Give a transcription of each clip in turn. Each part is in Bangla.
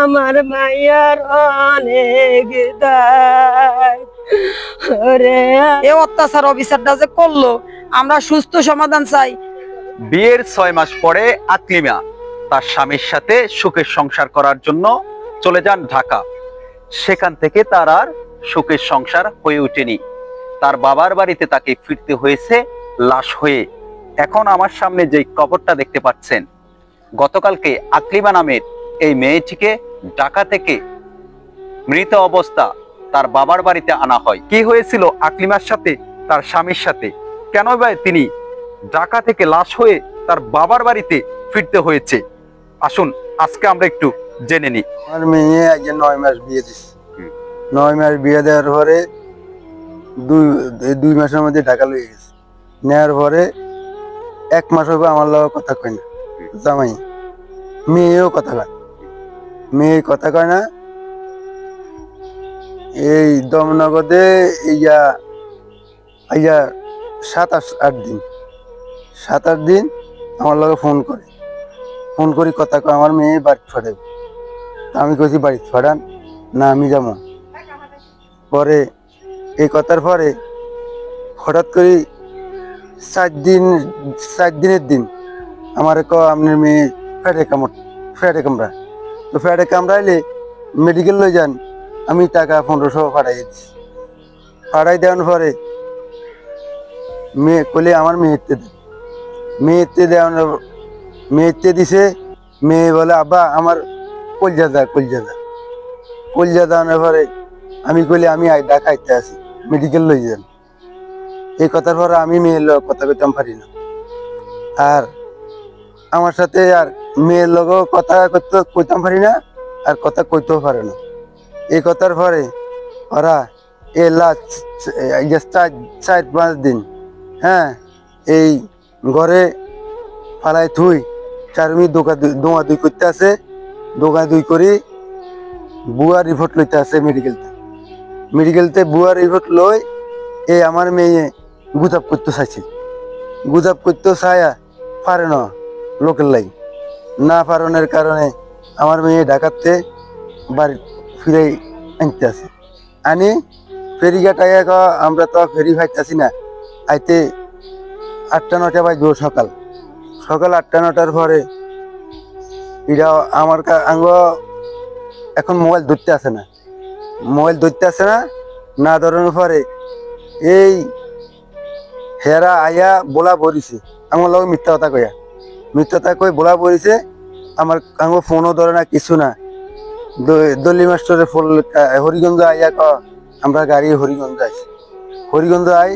আমার মাইয়ার অনেক দায়। এ অত্যাচার অবিচারটা যে করলো, আমরা সুস্থ সমাধান চাই। বিয়ের 6 মাস পরে আকলিমা তার স্বামীর সাথে সুখের সংসার করার জন্য চলে যান ঢাকা। সেখান থেকে তার আর সুখের সংসার হয়ে ওঠেনি। তার বাবার বাড়িতে তাকে ফিরতে হয়েছে লাশ হয়ে। এখন আমার সামনে যে কবরটা দেখতে পাচ্ছেন, গতকালকে আকলিমা নামের এই মেয়েটিকে ঢাকা থেকে মৃত অবস্থা তার বাবার বাড়িতে আনা হয়। কি হয়েছিল আকলিমার সাথে, তার স্বামীর সাথে? কেন ভাই তিনি ঢাকা থেকে লাশ হয়ে তার বাবার বাড়িতে ফিরতে হয়েছে? আসুন আজকে আমরা একটু জেনে নিই। আমার মেয়ে আজ 9 মাস বিয়ে দিচ্ছে। 9 মাস বিয়ে দেওয়ার পরে দুই মাসের মধ্যে ঢাকা লয়ে গেছে। নেওয়ার পরে 1 মাস হবে আমার লগে কথা কয় না। জামাই মেয়েও কথা কয়, মেয়ে কথা কয় না। এই দমনগদে ইয়া 7-8 দিন 7-8 দিন আমার লগে ফোন করি কথা কয় আমার মেয়ে বাড়ি ফাটাবে। আমি কইছি বাড়ি ফাটান না, আমি যাবো। পরে এই কথার পরে হঠাৎ করে 4 দিনের দিন আমার আপনার মেয়ে ফ্যাটে কামড়া। তো ফ্যাটে কামড়াইলে মেডিকেল লই যান। আমি টাকা 1500 পাঠাই দিচ্ছি। পাঠাই দেওয়ার পরে মেয়ে কলে আমার মেয়েতে দিছে। মেয়ে বলে আব্বা আমার কলজা দেওয়ার পরে আমি কইলে আমি ঢাকাইতে আছি, মেডিকেল লই যান। এই কথার পরে আমি মেয়ের লোক কথা কইতাম পারি না। আর আমার সাথে আর মেয়ের লোক কথা কইতাম পারি না, আর কথা কইতেও পারে না। এই কথার পরে ওরা এ লাস্ট 4-5 দিন এই ঘরে ফালাই থুই চারমি দোয়া দুই করতে আছে। দোয়া দুই করি বুয়া রিপোর্ট লইতে আছে মেডিকেলতে বুয়া রিপোর্ট লই আমার মেয়ে গুজাব করতে চাইছে। গুজাব করতে চায়া পারে না, লোকের লাই না পারণের কারণে আমার মেয়ে ঢাকাতে বাড়ি ফিরে আনতে আছে। আনি ফেরিঘাটায় আমরা তো ফেরি ভাইতেছি না, আইতে 8টা-9টা বাজবে সকাল 8টা-9টার পরে এরা আমার আঙ্গ এখন মোবাইল ধরতে আসে না। না ধরানোর পরে এই হেরা আয়া বলা ভরিছে আমার লগে মিথ্যা কথা কই বলা ভরিছে। আমার আঙ্গ ফোনও ধরে না, কিছু না। দলি মাস্টারের ফোন হরিগঞ্জ আইয়া আমরা গাড়ি হরিগঞ্জ আই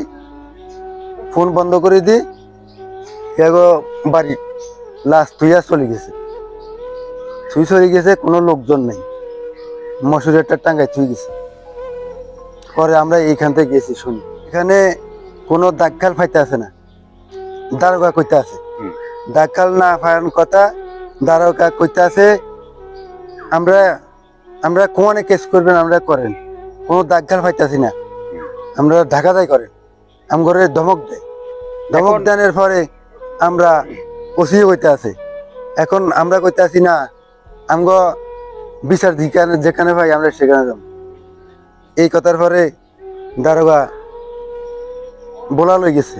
ফোন বন্ধ করে দি বাড়ি লাস্ট থুইয়া চলে গেছে। কোনো লোকজন নেই, মশুরি একটা টাঙ্গাই থুই গেছে। পরে আমরা এইখান থেকে গেছি, শুনি এখানে কোনো দাগখাল ফাইতে আছে না, দারোগা কইতে আছে। দাগখাল না ফায়ার কথা দারোগা কইতে আছে আমরা কোনে কেস করবেন আমরা করেন, কোনো দাগখাল ফাইতেছি না, আমরা ঢাকা যাই করেন। আমগরে ধমক দেনের পরে আমরা ওসি কইতে আছে। এখন আমরা কইতে আছি না, আমগো বিচার যেখানে ভাই আমরা সেখানে যাব। এই কথার পরে দারোগা বোলা লই গেছে,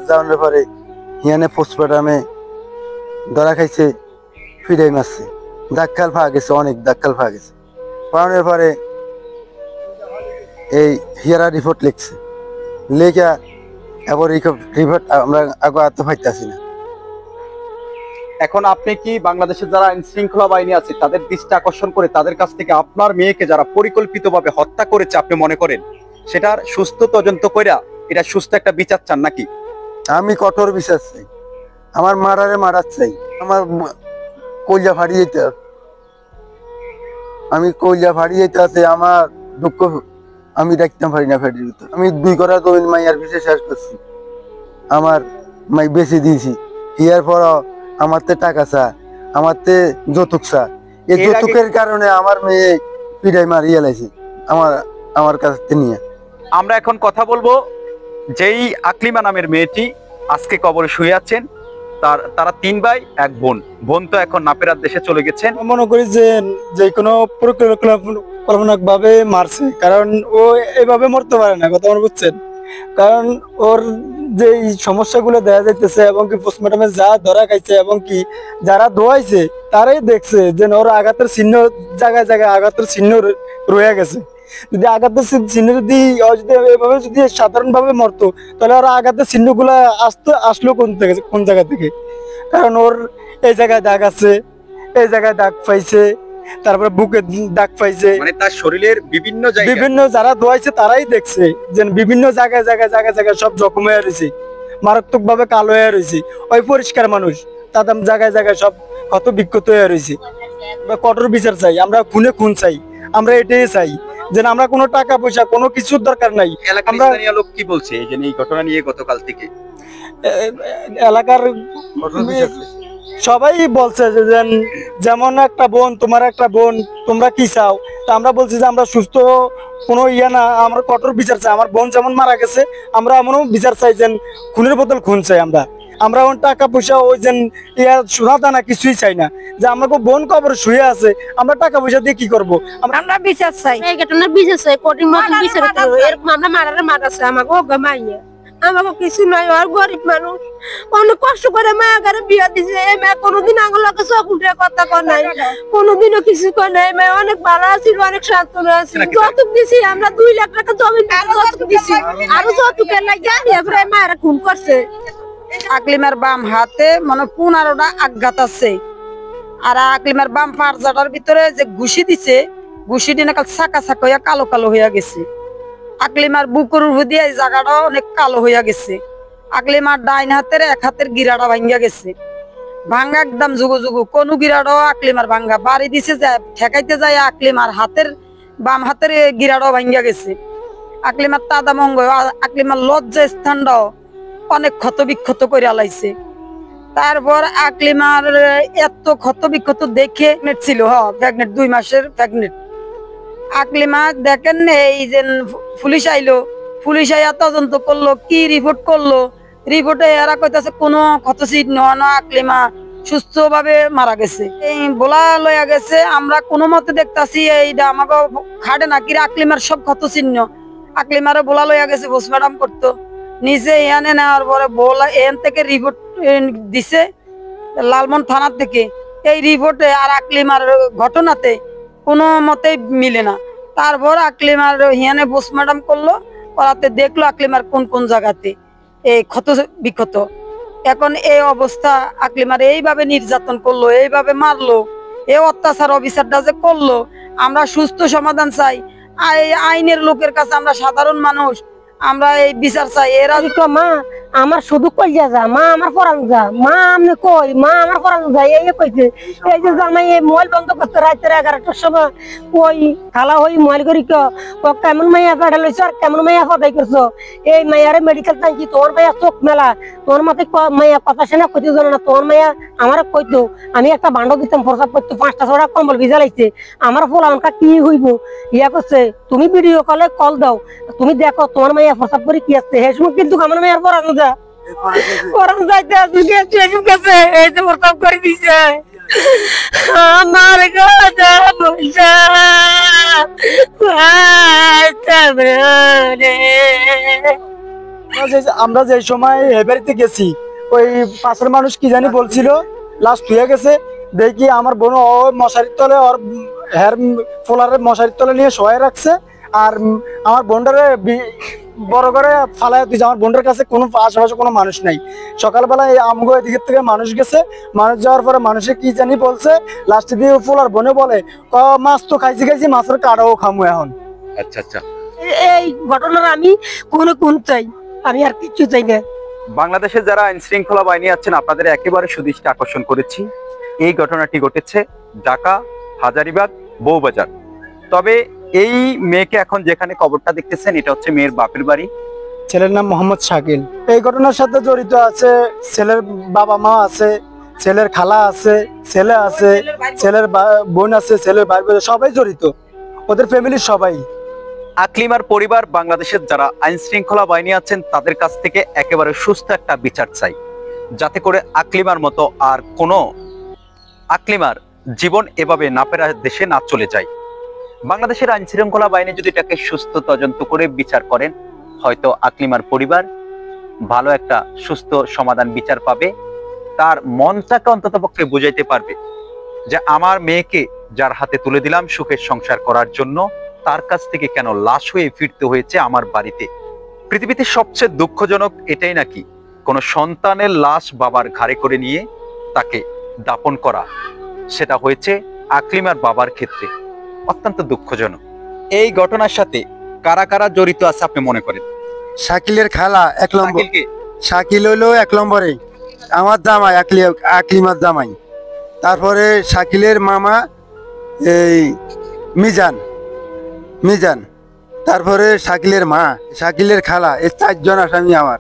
যাওয়ার পরে হিয়ানে পোস্টমর্টমে ধরা খাইছে, ফিরাই মারছে। দাগখাল পাওয়া গেছে, অনেক দাগখাল পাওয়া গেছে। পাওয়ানোর পরে এই হিয়ারা রিপোর্ট লিখছে, লেখা এবার এই রিপোর্ট আমরা আগে আত্ম পাইতেছি না। এখন আপনি কি বাংলাদেশের যারা আইন শৃঙ্খলা বাহিনী আছে তাদের দৃষ্টি আকর্ষণ করে তাদের কাছ থেকে আপনার মেয়েকে যারা পরিকল্পিতভাবে হত্যা করেছে আপনি মনে করেন সেটার সুস্থ তদন্ত কইরা এটা সুস্থ একটা বিচার চান নাকি? আমি কঠোর বিচার চাই, আমার মারার চাই, আমার কলজা ফাড়িয়ে যেতে, আছে আমার দুঃখ আমি দেখতে পারি না। ফ্যাটির ভিতর আমি 2 করা জমিন মাইয়ার পিছে শেষ করছি, আমার মাই বেশি দিয়েছি। হিয়ার পর আমার টাকা চা, আমার যৌতুক চা। এই যৌতুকের কারণে আমার মেয়ে পিড়াই মারিয়ে লাইছি আমার কাছে নিয়ে। আমরা এখন কথা বলবো যেই আকলিমা নামের মেয়েটি আজকে কবরে শুয়ে আছেন, তারা 3 ভাই 1 বোন। বোন তো এখন নাপেরার দেশে চলে গেছেন। মনে করি যে যে কোনো পরিকল্পনা ভাবে মারছে, কারণ ও এভাবে মরতে পারে না, কথা মনে বুঝছেন। কারণ ওর যে সমস্যাগুলো দেখা যাইতেছে এবং কি পোস্টমর্টমে যা ধরা খাইছে এবং কি যারা ধোয়াইছে তারাই দেখছে যে ওর আঘাতের চিহ্ন জায়গায় জায়গায় আঘাতের চিহ্ন রয়ে গেছে। যদি আঘাতের চিহ্ন যদি এভাবে যদি সাধারণভাবে মরতো তাহলে ওর আঘাতের চিহ্নগুলো আসলো কোন জায়গা থেকে। কারণ ওর এই জায়গায় দাগ আছে, এই জায়গায় দাগ পাইছে, তারপরে বুকে দাগ পাইছে, মানে তার শরীরের বিভিন্ন জায়গায় বিভিন্ন যারা ধোয়াইছে তারাই দেখছে যে বিভিন্ন জায়গায় জায়গায় জায়গায় জায়গায় সব জখম হয়ে রয়েছে, মারাত্মক ভাবে কালো হয়ে রয়েছে। ওই পরিষ্কার মানুষ তাদের জায়গায় জায়গায় সব ক্ষত বিক্ষত হয়ে রয়েছে। আমরা কঠোর বিচার চাই, আমরা খুনে খুন চাই, আমরা এটাই চাই যে আমরা কোনো টাকা পয়সা কোনো কিছুর দরকার নাই। এলাকার আমরা স্থানীয় লোক কি বলছে এই যে এই ঘটনা নিয়ে গতকাল থেকে? এলাকার সবাই বলছে যে যেমন একটা বোন তোমার একটা বোন, তোমরা কি চাও? তা আমরা বলছি যে আমরা সুস্থ কোনো ইয়া না, আমরা কঠোর বিচার চাই। আমার বোন যেমন মারা গেছে আমরা এমনও বিচার চাই যে খুনের বদল খুন চাই। আমরা টাকা পয়সা ওই যে ইয়া সোনা দানা কিছুই চাই না। যে আমাকে বোন কবর শুয়ে আছে, আমরা টাকা পয়সা দিয়ে কি করবো? আমরা বিচার চাই, এই ঘটনা বিচার চাই, কঠিন মতন বিচার করতে হবে। এরকম আমরা মারাছে আমাকে ওগা মাইয়া, আমাকে কিছু নাই। আর গরিব মানুষ অনেক কষ্ট করে মায়া ঘরে বিয়া দিছে। এই মেয়ে কোনোদিন আঙুলকে চোখ উঠে কথা কয় নাই, কোনোদিনও কিছু কয় নাই। মেয়ে অনেক ভালো আছিল, অনেক সান্ত্বনা আছিল। যৌতুক দিছি আমরা 2 লাখ টাকা জমি যৌতুক দিছি, আরো যৌতুকের লাগিয়া এরপরে মায়েরা খুন করছে। আকলিমার বাম হাতে মানে 15টা আঘাত আছে, আর আকলিমার বাম পারজাটার ভিতরে যে ঘুষি দিছে, ঘুষি দিনে কাল চাকা চাকা হইয়া কালো কালো হইয়া গেছে। আকলিমার বুকের উপর দিয়ে এই জায়গাটা অনেক কালো হইয়া গেছে। আকলিমার ডাইন হাতের 1 হাতের গিরাটা ভাঙ্গা গেছে, ভাঙ্গা একদম যুগো যুগো। কোন গিরাটাও আকলিমার ভাঙ্গা বাড়ি দিছে, যায় ঠেকাইতে যায় আকলিমার হাতের বাম হাতের গিরাটাও ভাঙ্গা গেছে। আকলিমার তাদা মঙ্গ, আকলিমার লজ্জা স্থানটাও অনেক ক্ষত বিক্ষত করে আলাইছে। তারপর আকলিমার এত ক্ষত বিক্ষত দেখে ছিল প্রেগনেন্ট, 2 মাসের প্রেগনেন্ট। আকলিমা দেখেন এই যে পুলিশ আইলো, পুলিশ আইয়া তদন্ত করলো, কি রিপোর্ট করলো, রিপোর্টে এরা কইতাছে কোনো ক্ষত চিহ্ন না, আকলিমা সুস্থ ভাবে মারা গেছে। এই বলা লইয়া গেছে, আমরা কোনো মতে দেখতাছি এইটা আমাকে খাটে না কি আকলিমার সব ক্ষত চিহ্ন। আকলিমারে বলা লইয়া গেছে পোস্টমর্টম করতো, নিচে এনে নেওয়ার পরে বলা এন থেকে রিপোর্ট দিছে লালমন থানা থেকে। এই রিপোর্টে আর আকলিমার ঘটনাতে কোনো মতে মিলে না। তারপর আকলিমার হিয়ানে পোস্টমর্টম করলো, করাতে দেখলো আকলিমার কোন কোন জায়গাতে এই ক্ষত বিক্ষত। এখন এই অবস্থা, আকলিমার এইভাবে নির্যাতন করলো, এইভাবে মারলো, এই অত্যাচার অবিচারটা যে করলো, আমরা সুস্থ সমাধান চাই। আইনের লোকের কাছে আমরা সাধারণ মানুষ, আমরা এই বিচার চাই। এরা মা আমার শুধু কইয়া যা, মা আমার পরান যা, মা আমি কই মা আমার পরান যা, এই কইছে। এই যে জামাই মোবাইল বন্ধ করতে রাত্রে 11টার সময় ওই খালা হই মোবাইল করি কেমন মাইয়া কাটা লইছ আর কেমন মাইয়া সদাই করছো। এই মাইয়ারে মেডিকেল টানছি, তোমার মাইয়া চোখ মেলা, তোমার মাথায় মাইয়া কথা শুনে কইতে জানো না। তোমার মাইয়া আমার কইতো আমি একটা বান্ড দিতাম প্রসাব করতো, 5টা 6টা কম্বল ভিজা লাগছে, আমার ফোলানকা কি হইব। ইয়া করছে তুমি ভিডিও কলে কল দাও, তুমি দেখো তোমার মাইয়া প্রসাব করে কি আসছে। সেই সময় কিন্তু আমার মাইয়ার পরানো যা পরানো যাইতে গেছে, এই যে প্রসাব করে দিছে আমার গাজা বলছা। আমরা যে সময় হেবারিতে গেছি, ওই পাশের মানুষ কি জানি বলছিল লাস্ট হয়ে গেছে। দেখি আমার বোন ও মশারির তলে ওর হেয়ার ফোলারে মশারির তলে নিয়ে শোয়াই রাখছে, আর আমার বোনটারে বড় করে ফালাই দিয়েছে। আমার বোনটার কাছে কোনো আশেপাশে কোনো মানুষ নাই। সকালবেলা এই আমগো এদিকের থেকে মানুষ গেছে, মানুষ যাওয়ার পরে মানুষে কি জানি বলছে, লাস্টে দিয়ে ফোলার বোনে বলে মাছ তো খাইছি মাছের কাটাও খামু এখন। আচ্ছা আচ্ছা, এই ঘটনার আমি কোনো কোন চাই, আমি আর কিছু চাই না। বাংলাদেশের যারা আইন শৃঙ্খলা বাহিনী আছেন, আপনাদের একেবারে সুদৃষ্টি আকর্ষণ করেছি। এই ঘটনাটি ঘটেছে ঢাকা হাজারীবাগ বউবাজার। তবে এই মেয়েকে এখন যেখানে কবরটা দেখতেছেন, এটা হচ্ছে মেয়ের বাপের বাড়ি। ছেলের নাম মোহাম্মদ শাকিল। এই ঘটনার সাথে জড়িত আছে ছেলের বাবা মা আছে, ছেলের খালা আছে, ছেলে আছে, ছেলের বোন আছে, ছেলের ভাই বোন সবাই জড়িত, ওদের ফ্যামিলির সবাই। আকলিমার পরিবার বাংলাদেশের যারা আইন শৃঙ্খলা বাহিনী আছেন তাদের কাছ থেকে একেবারে সুস্থ একটা বিচার চাই। যাতে করে আকলিমার মতো আর কোনো আকলিমার জীবন এভাবে না পেরা দেশে না চলে যায়। বাংলাদেশের আইন শৃঙ্খলা বাহিনী যদি এটাকে সুস্থ তদন্ত করে বিচার করেন, হয়তো আকলিমার পরিবার ভালো একটা সুস্থ সমাধান বিচার পাবে। তার মনটাকে অন্তত পক্ষে বুঝাইতে পারবে যে আমার মেয়েকে যার হাতে তুলে দিলাম সুখের সংসার করার জন্য, তার কাছ থেকে কেন লাশ হয়ে ফিরতে হয়েছে আমার বাড়িতে। পৃথিবীতে সবচেয়ে দুঃখজনক এটাই নাকি, কোন সন্তানের লাশ বাবার ঘাড়ে করে নিয়ে তাকে দাপন করা। সেটা হয়েছে আকলিমার বাবার ক্ষেত্রে। অত্যন্ত দুঃখজনক। এই ঘটনার সাথে কারা কারা জড়িত আছে আপনি মনে করেন? শাকিলের খালা 1 নম্বর, শাকিলকে? শাকিল হইলো 1 নম্বরে, আমার জামাই আকলিমার জামাই। তারপরে শাকিলের মামা এই মিজান, তারপরে শাকিলের মা, শাকিলের খালা, এই 4 জন আসামি আমার।